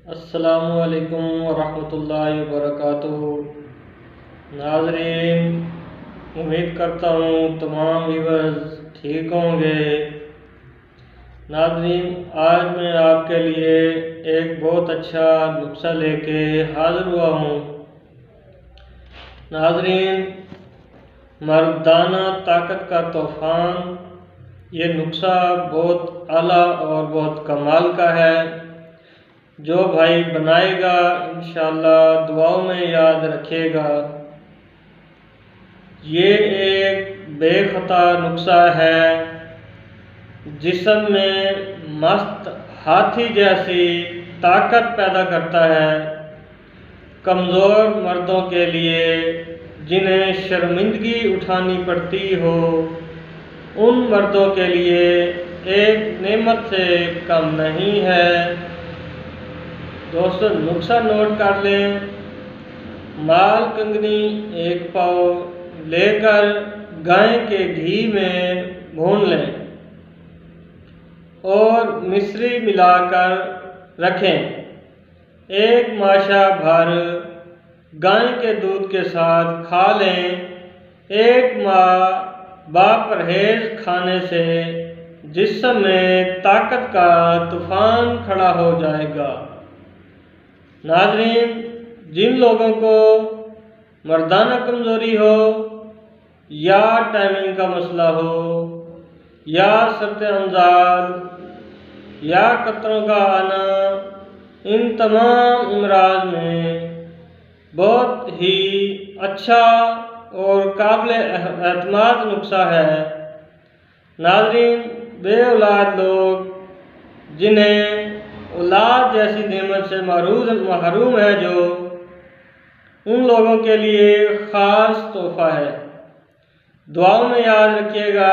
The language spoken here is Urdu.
السلام علیکم ورحمۃ اللہ وبرکاتہ۔ ناظرین، امید کرتا ہوں تمام ویورز ٹھیک ہوں گے۔ ناظرین، آج میں آپ کے لیے ایک بہت اچھا نسخہ لے کے حاضر ہوا ہوں۔ ناظرین، مردانہ طاقت کا طوفان، یہ نسخہ بہت اعلیٰ اور بہت کمال کا ہے۔ جو بھائی بنائے گا انشاءاللہ دعاؤں میں یاد رکھے گا۔ یہ ایک بے خطا نسخہ ہے، جسم میں مست ہاتھی جیسی طاقت پیدا کرتا ہے۔ کمزور مردوں کے لیے، جنہیں شرمندگی اٹھانی پڑتی ہو، ان مردوں کے لیے ایک نعمت سے کم نہیں ہے۔ دوستو، نسخہ نوٹ کر لیں۔ مال کنگنی 1 پاؤ لے کر گائے کے گھی میں بھون لیں اور مصری ملا کر رکھیں۔ 1 ماشا بھر گائے کے دودھ کے ساتھ کھا لیں۔ 1 ماہ باپرہیز کھانے سے جسم میں طاقت کا طوفان کھڑا ہو جائے گا۔ ناظرین، جن لوگوں کو مردانہ کمزوری ہو، یا ٹائمنگ کا مسئلہ ہو، یا سرط انزال، یا قطروں کا آنا، ان تمام امراض میں بہت ہی اچھا اور قابل اعتماد نسخہ ہے۔ ناظرین، بے اولاد لوگ، جنہیں اولاد جیسی نعمت سے محروم ہے، جو ان لوگوں کے لیے خاص تحفہ ہے۔ دعاؤں میں یاد رکھیے گا۔